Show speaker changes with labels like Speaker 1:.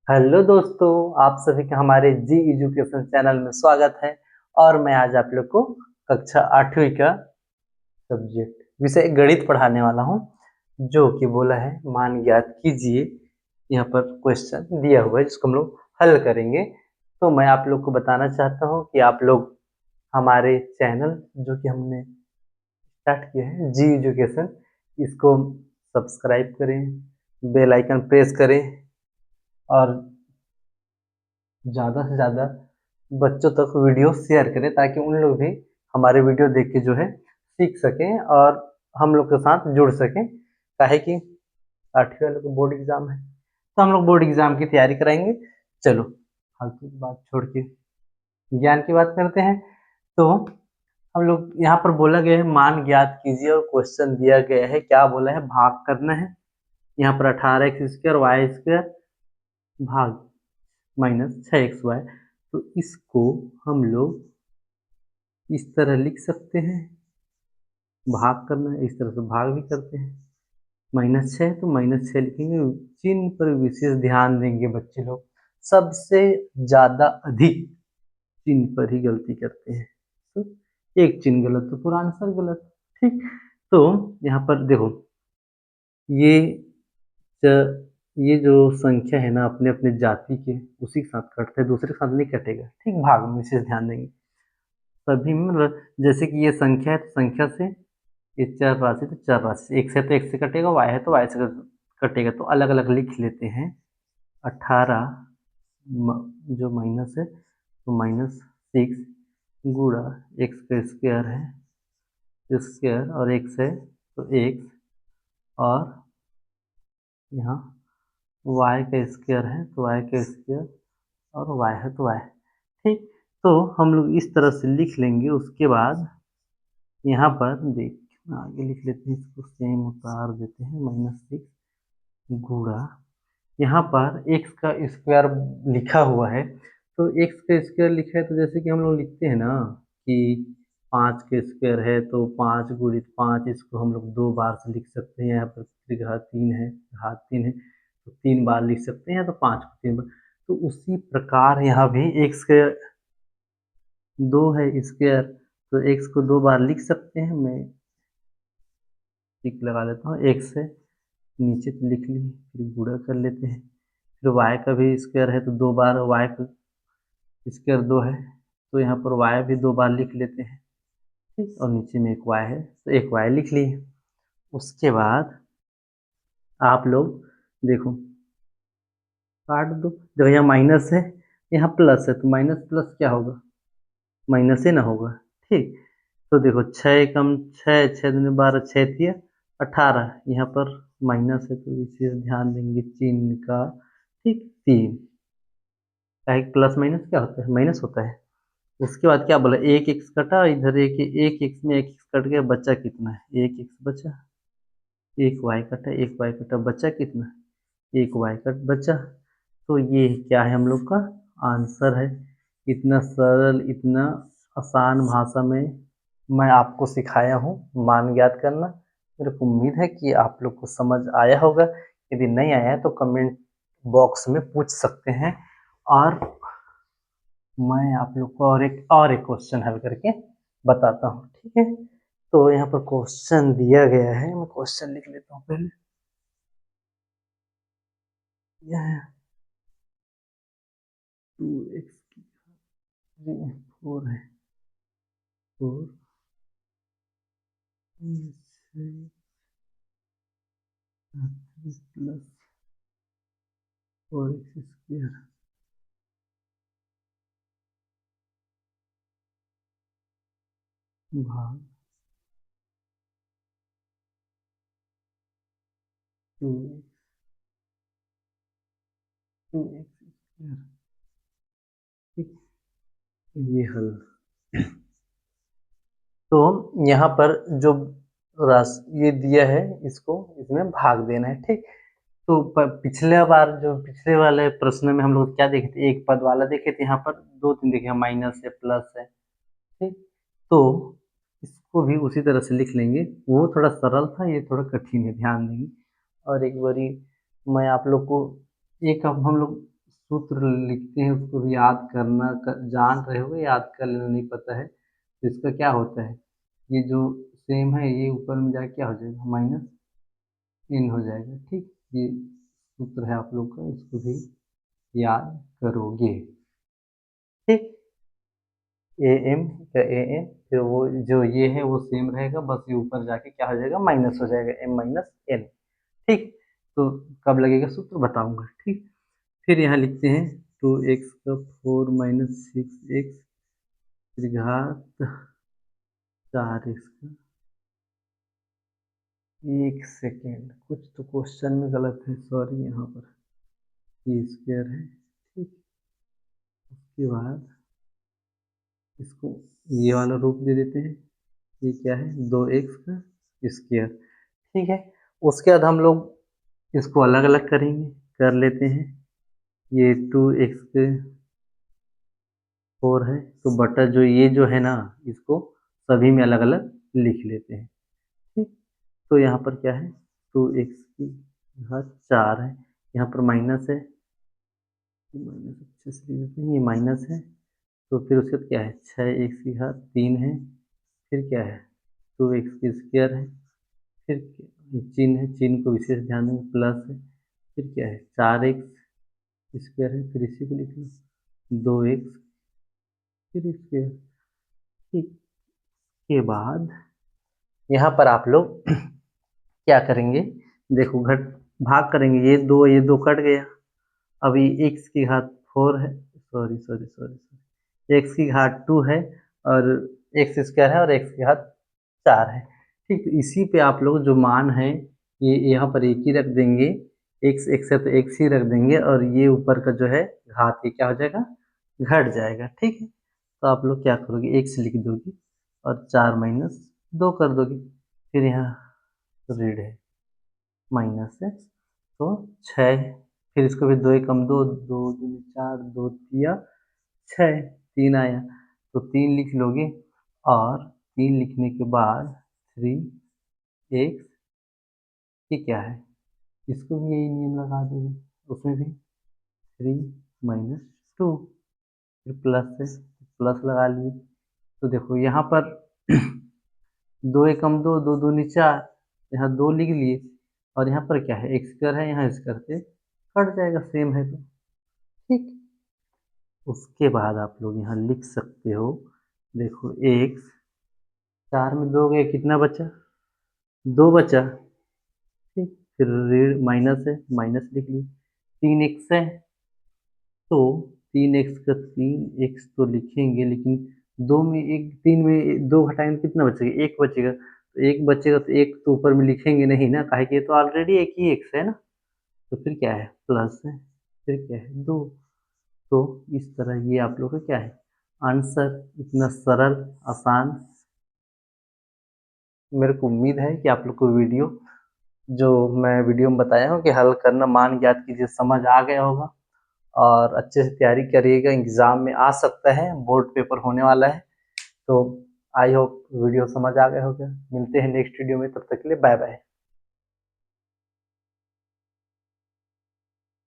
Speaker 1: Hello दोस्तों, आप सभी का हमारे जी एजुकेशन चैनल में स्वागत है। और मैं आज आप लोग को कक्षा 8वीं का सब्जेक्ट विषय गणित पढ़ाने वाला हूँ, जो कि बोला है मान ज्ञात कीजिए। यहाँ पर क्वेश्चन दिया हुआ है जिसको हम लोग हल करेंगे। तो मैं आप लोग को बताना चाहता हूँ कि आप लोग हमारे चैनल जो कि हमने स्टार्ट किया है जी एजुकेशन, इसको सब्सक्राइब करें, बेल आइकन प्रेस करें और ज़्यादा से ज़्यादा बच्चों तक वीडियो शेयर करें ताकि उन लोग भी हमारे वीडियो देख के जो है सीख सकें और हम लोग के साथ जुड़ सकें। काहे कि 8वीं वालों को बोर्ड एग्जाम है, तो हम लोग बोर्ड एग्जाम की तैयारी कराएंगे। चलो, फालतू की बात छोड़ के ज्ञान की बात करते हैं। तो हम लोग यहाँ पर बोला गया है मान ज्ञात कीजिए और क्वेश्चन दिया गया है, क्या बोला है, भाग करना है। यहाँ पर 18x² वाई स्क्वायर भाग -6xy। तो इसको हम लोग इस तरह लिख सकते हैं, भाग करना है, इस तरह से भाग भी करते हैं। -6 तो -6 लिखेंगे। चिन्ह पर विशेष ध्यान देंगे बच्चे लोग, सबसे ज्यादा अधिक चिन्ह पर ही गलती करते हैं। तो एक चिन्ह गलत तो पूरा आंसर गलत। ठीक, तो यहाँ पर देखो, ये ये जो संख्या है ना, अपने अपने जाति के उसी के साथ कटता है, दूसरे के साथ नहीं कटेगा। ठीक, भाग में विशेष ध्यान देंगे सभी में। मतलब जैसे कि ये संख्या है तो संख्या से, ये चर राशि तो चर राशि, एक्स है तो एक्स से कटेगा, वाई है तो वाई से कटेगा। तो अलग अलग लिख लेते हैं। 18 जो माइनस है तो -6 गुणा एक्स का स्क्वायर है, स्क्वायर और एक्स है तो एक्स, और यहाँ वाई का स्क्वायर है तो वाई का स्क्वायर, और वाई है तो वाई। ठीक, तो हम लोग इस तरह से लिख लेंगे। उसके बाद यहाँ पर देख आगे लिख लेते हैं, इसको सेम उतार देते हैं। -6 गुणा, यहाँ पर एक्स का स्क्वायर लिखा हुआ है, तो एक्स का स्क्वायर लिखा है तो जैसे कि हम लोग लिखते हैं ना कि 5 का स्क्वायर है तो 5 गुणित 5, इसको हम लोग 2 बार से लिख सकते हैं। यहाँ पर घात 3 है, घात 3 है तो 3 बार लिख सकते हैं, या तो 5 को 3 बार। तो उसी प्रकार यहाँ भी एक्स का 2 है स्क्वायर, तो एक्स को 2 बार लिख सकते हैं। मैं टिक लगा लेता हूँ, एक्स से नीचे तो लिख ली, फिर गुणा कर लेते हैं। फिर वाई का भी स्क्वायर है तो 2 बार, वाई का स्क्वायर 2 है तो यहाँ पर वाई भी 2 बार लिख लेते हैं। ठीक, और नीचे में एक वाई है तो एक वाई लिख लिए। उसके बाद आप लोग देखो, काट दो। जब यहाँ माइनस है, यहाँ प्लस है, तो माइनस प्लस क्या होगा, माइनस ही ना होगा। ठीक, तो देखो 6 कम 6, 6 दूनी 12, 6 तिया 18, यहाँ पर माइनस है तो विशेष ध्यान देंगे चिन्ह का। ठीक, 3, क्या प्लस माइनस क्या होता है, माइनस होता है। उसके बाद क्या बोला, एक एक्स कटा, इधर एक एक्स में एक एक्स कट गया, बचा कितना है, एक एक्स बचा। एक वाई कटा, एक वाई कटा, बचा कितना, एक वाई कट बचा। तो ये क्या है, हम लोग का आंसर है। इतना सरल, इतना आसान भाषा में मैं आपको सिखाया हूँ मान ज्ञात करना। मेरे को उम्मीद है कि आप लोग को समझ आया होगा। यदि नहीं आया है तो कमेंट बॉक्स में पूछ सकते हैं, और मैं आप लोग को और एक क्वेश्चन हल करके बताता हूँ। ठीक है, तो यहाँ पर क्वेश्चन दिया गया है, मैं क्वेश्चन लिख लेता हूँ पहले। यह है 2x 4 है, 4 प्लस 4x² भाग 2x, 2x²। ठीक, ये हल। तो यहाँ पर जो राशि ये दिया है, इसको इसमें भाग देना है। ठीक, तो पिछले बार जो पिछले वाले प्रश्न में हम लोग क्या देखे थे, एक पद वाला देखे थे। यहाँ पर 2 3 देखे, माइनस है प्लस है। ठीक, तो इसको भी उसी तरह से लिख लेंगे। वो थोड़ा सरल था, ये थोड़ा कठिन है, ध्यान देंगे। और एक बारी मैं आप लोग को, एक अब हम लोग सूत्र लिखते हैं उसको भी याद करना जान रहे हो, याद कर लेना नहीं पता है तो इसका क्या होता है, ये जो सेम है ये ऊपर में जाके क्या हो जाएगा माइनस n हो जाएगा। ठीक, ये सूत्र है आप लोग का, इसको भी याद करोगे। ठीक, ए एम या ए एन, फिर वो जो ये है वो सेम रहेगा, बस ये ऊपर जाके क्या हो जाएगा माइनस हो जाएगा m माइनस n। ठीक, तो कब लगेगा सूत्र बताऊंगा। ठीक, फिर यहाँ लिखते हैं 2x का 4 माइनस 6x फिर घात 4x का, एक सेकेंड कुछ तो क्वेश्चन में गलत है, सॉरी, यहाँ पर ये स्क्वायर है। ठीक, उसके बाद इसको ये वाला रूप दे देते हैं, ये क्या है 2x का स्क्वायर। ठीक है, उसके बाद हम लोग इसको अलग अलग करेंगे, कर लेते हैं। ये 2x के 4 है तो बटा जो ये जो है ना इसको सभी में अलग अलग लिख लेते हैं। ठीक, तो यहाँ पर क्या है 2x की घात 4 है, यहाँ पर माइनस है, माइनस अच्छे से लिख देते हैं, ये माइनस है, तो फिर उसके बाद क्या है 6x की घात 3 है, फिर क्या है 2x की स्क्वायर है, फिर चिन्ह है, चिन्ह को विशेष ध्यान देंगे प्लस है, फिर क्या है 4x स्क्वायर है, फिर इसी को लिख लो 2x फिर स्क्वायर। ठीक, के बाद यहाँ पर आप लोग क्या करेंगे, देखो घट भाग करेंगे, ये दो कट गया, अभी x की घात 4 है, सॉरी x की घात 2 है और x स्क्वायर है और x की घात 4 है। ठीक, तो इसी पे आप लोग जो मान है ये यहाँ पर एक ही रख देंगे, x है तो x ही रख देंगे और ये ऊपर का जो है घात ये क्या हो जाएगा घट जाएगा। ठीक है, तो आप लोग क्या करोगे x लिख दोगे और 4 माइनस 2 कर दोगे, फिर यहाँ रीड है माइनस है तो 6, फिर इसको भी 2 एकम 2, 2 दूनी 4, 2 तिया 6, 3 आया तो 3 लिख लोगे और 3 लिखने के बाद 3x ये क्या है, इसको भी यही नियम लगा दोगे, उसमें भी 3 माइनस 2 फिर प्लस है प्लस लगा लिए, तो देखो यहाँ पर 2 एकम 2, 2 दूनी 4, यहाँ 2 लिख लिए और यहाँ पर क्या है x स्क्वायर है, यहाँ स्क्वायर से कट जाएगा, सेम है तो। ठीक, उसके बाद आप लोग यहाँ लिख सकते हो, देखो x 4 में 2 गए कितना बचा 2 बचा। ठीक, फिर रीड माइनस है, माइनस लिख लिए, 3x है तो 3x का 3x तो लिखेंगे, लेकिन 2 में एक 3 में 2 घटाएंगे कितना बचेगा 1 बचेगा, तो 1 बचेगा तो 1 तो ऊपर में लिखेंगे नहीं ना, काहे कि ये तो ऑलरेडी एक ही x है ना, तो फिर क्या है प्लस है, फिर क्या है 2, तो इस तरह ये आप लोग का क्या है आंसर, इतना सरल आसान। मेरे को उम्मीद है कि आप लोग को वीडियो जो मैं वीडियो में बताया हूँ कि हल करना मान ज्ञात कीजिए समझ आ गया होगा और अच्छे से तैयारी करिएगा, एग्जाम में आ सकता है, बोर्ड पेपर होने वाला है। तो आई होप वीडियो समझ आ गया होगा, मिलते हैं नेक्स्ट वीडियो में, तब तक के लिए बाय बाय।